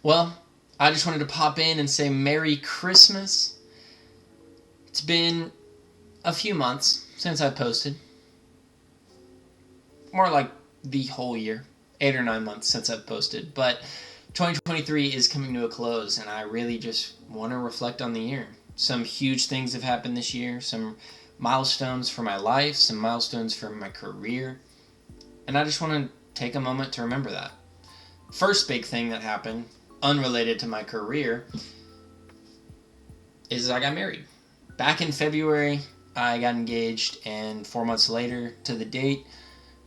Well, I just wanted to pop in and say Merry Christmas. It's been a few months since I posted. More like the whole year. 8 or 9 months since I've posted. But 2023 is coming to a close, and I really just want to reflect on the year. Some huge things have happened this year. Some milestones for my life. Some milestones for my career. And I just want to take a moment to remember that. First big thing that happened, unrelated to my career, is I got married. Back in February, I got engaged, and 4 months later to the date,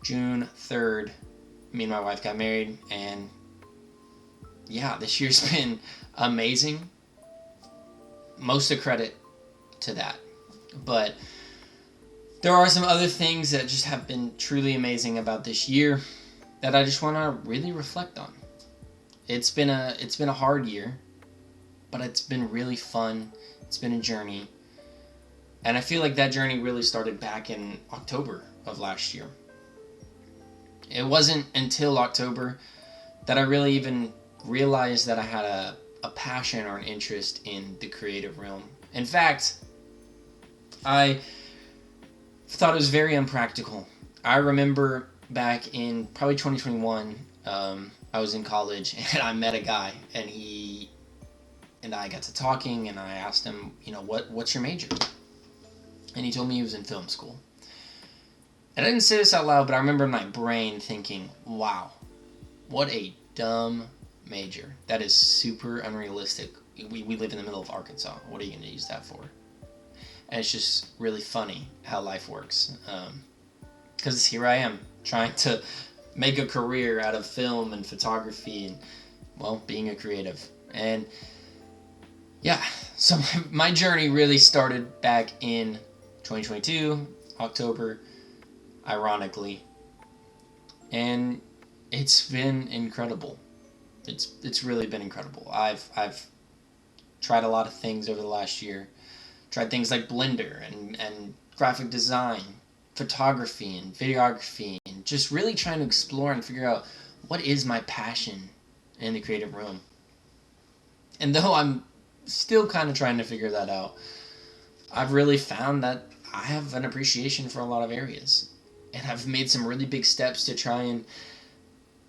June 3rd, me and my wife got married, and yeah, this year's been amazing. Most of credit to that. But there are some other things that just have been truly amazing about this year that I just want to really reflect on. It's been a hard year, but it's been really fun. It's been a journey. And I feel like that journey really started back in October of last year. It wasn't until October that I really even realized that I had a passion or an interest in the creative realm. In fact, I thought it was very unpractical. I remember back in probably 2021, I was in college and I met a guy, and he and I got to talking, and I asked him, what's your major? And he told me he was in film school. And I didn't say this out loud, but I remember in my brain thinking, wow, what a dumb major. That is super unrealistic. We live in the middle of Arkansas. What are you going to use that for? And it's just really funny how life works. Because here I am, trying to make a career out of film and photography and, well, being a creative. And yeah, so my journey really started back in 2022, October, ironically. And it's been incredible. It's really been incredible. I've tried a lot of things over the last year. Tried things like Blender and graphic design, photography and videography, and just really trying to explore and figure out what is my passion in the creative realm. And though I'm still kind of trying to figure that out, I've really found that I have an appreciation for a lot of areas. And I've made some really big steps to try and,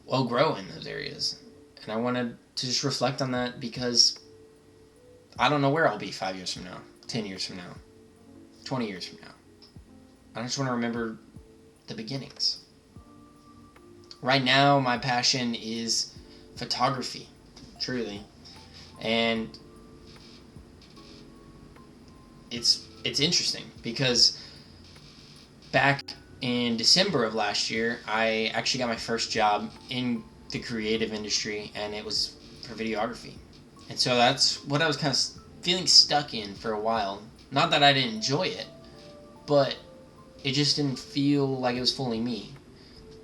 well, grow in those areas. And I wanted to just reflect on that because I don't know where I'll be 5 years from now, 10 years from now, 20 years from now. I just want to remember the beginnings. Right now, my passion is photography, truly. And it's interesting because back in December of last year, I actually got my first job in the creative industry, and it was for videography. And so that's what I was kind of feeling stuck in for a while. Not that I didn't enjoy it, but it just didn't feel like it was fully me.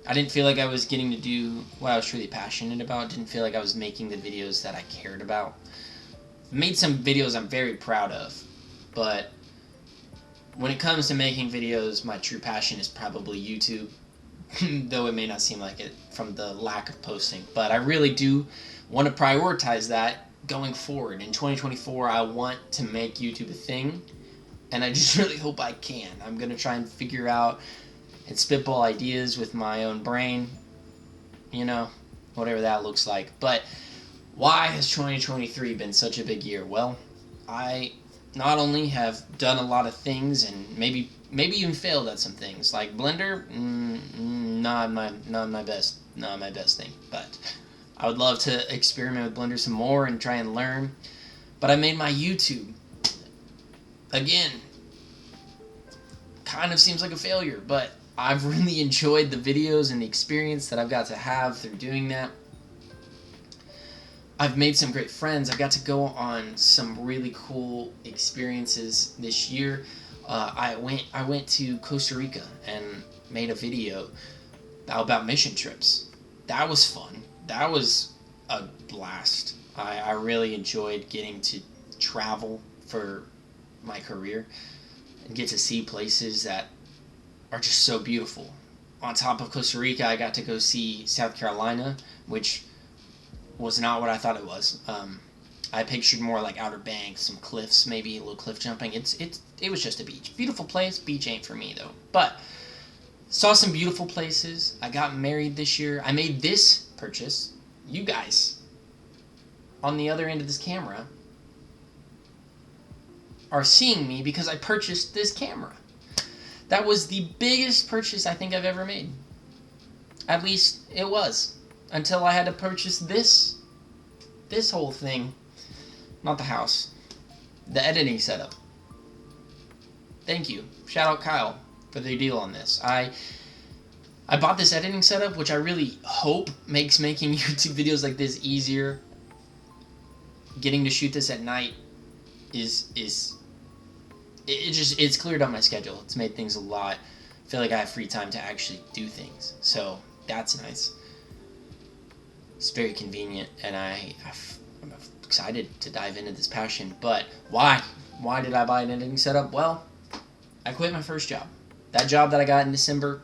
I didn't feel like I was getting to do what I was truly passionate about. Didn't feel like I was making the videos that I cared about. Made some videos I'm very proud of, but when it comes to making videos, my true passion is probably YouTube, though it may not seem like it from the lack of posting. But I really do want to prioritize that going forward. In 2024, I want to make YouTube a thing, and I just really hope I can. I'm going to try and figure out and spitball ideas with my own brain, whatever that looks like. But why has 2023 been such a big year? Well, I not only have done a lot of things and maybe even failed at some things, like Blender, not my best thing, but I would love to experiment with Blender some more and try and learn. But I made my YouTube. Again, kind of seems like a failure, but I've really enjoyed the videos and the experience that I've got to have through doing that. I've made some great friends. I got to go on some really cool experiences this year. I went to Costa Rica and made a video about mission trips. That was fun. That was a blast. I really enjoyed getting to travel for my career and get to see places that are just so beautiful. On top of Costa Rica, I got to go see South Carolina, which was not what I thought it was. I pictured more like Outer Banks, some cliffs, maybe a little cliff jumping. It was just a beach. Beautiful place. Beach ain't for me though. But saw some beautiful places. I got married this year. I made this purchase. You guys, on the other end of this camera, are seeing me because I purchased this camera. That was the biggest purchase I think I've ever made. At least it was. Until I had to purchase this whole thing. Not the house. The editing setup. Thank you. Shout out Kyle for the deal on this. I bought this editing setup, which I really hope makes making YouTube videos like this easier. Getting to shoot this at night it's cleared up my schedule. It's made things a lot. I feel like I have free time to actually do things. So that's nice. It's very convenient, and I'm excited to dive into this passion. But why? Why did I buy an editing setup? Well, I quit my first job. That job that I got in December,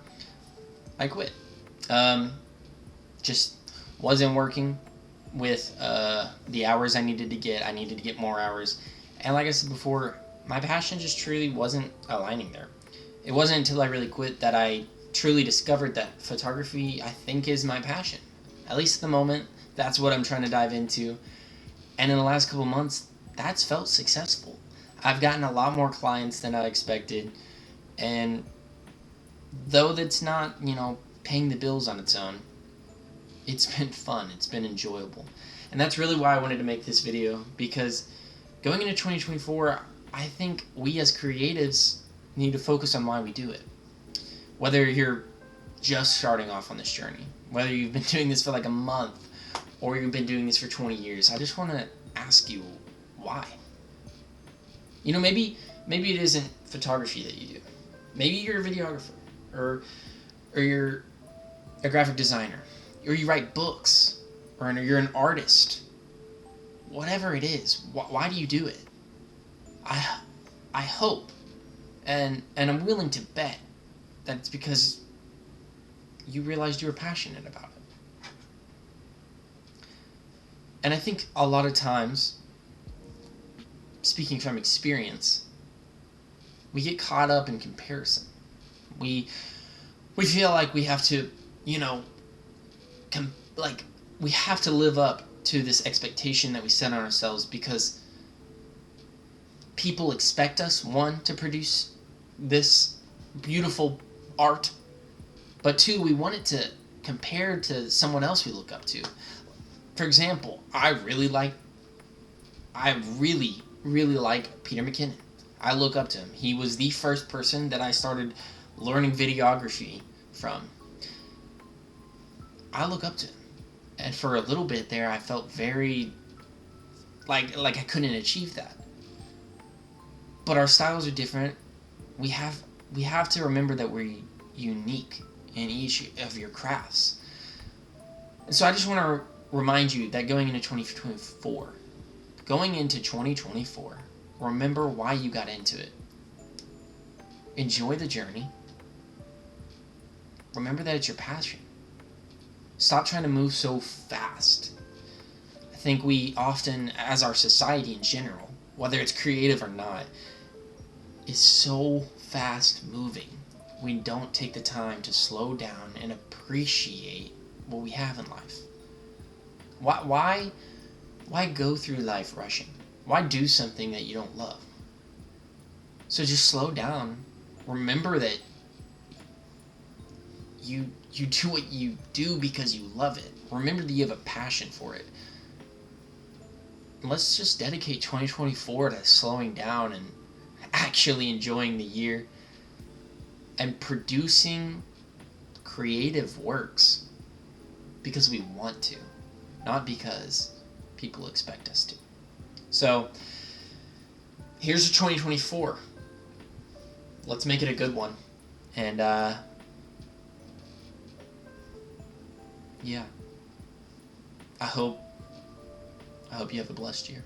I quit. Just wasn't working with the hours I needed to get. I needed to get more hours. And like I said before, my passion just truly wasn't aligning there. It wasn't until I really quit that I truly discovered that photography, I think, is my passion. At least at the moment, that's what I'm trying to dive into. And in the last couple months, that's felt successful. I've gotten a lot more clients than I expected. And though that's not, paying the bills on its own, it's been fun. It's been enjoyable. And that's really why I wanted to make this video, because going into 2024, I think we as creatives need to focus on why we do it. Whether you're just starting off on this journey, whether you've been doing this for like a month, or you've been doing this for 20 years, I just want to ask you why. Maybe it isn't photography that you do. Maybe you're a videographer, or you're a graphic designer, or you write books, or you're an artist. Whatever it is, why do you do it? I hope, and I'm willing to bet that it's because you realized you were passionate about it. And I think a lot of times, speaking from experience, we get caught up in comparison. We feel like we have to, we have to live up to this expectation that we set on ourselves, because people expect us, one, to produce this beautiful art, but two, we want it to compare to someone else we look up to. For example, I really like Peter McKinnon. I look up to him. He was the first person that I started learning videography from. I look up to him. And for a little bit there, I felt very like I couldn't achieve that. But our styles are different. We have to remember that we're unique in each of your crafts. And so I just want to remind you that going into 2024, remember why you got into it. Enjoy the journey. Remember that it's your passion. Stop trying to move so fast. I think we often, as our society in general, whether it's creative or not, is so fast moving. We don't take the time to slow down and appreciate what we have in life. Why go through life rushing? Why do something that you don't love? So just slow down. Remember that you do what you do because you love it. Remember that you have a passion for it. Let's just dedicate 2024 to slowing down and actually enjoying the year and producing creative works because we want to, not because people expect us to. So here's 2024. Let's make it a good one. And yeah, I hope you have a blessed year.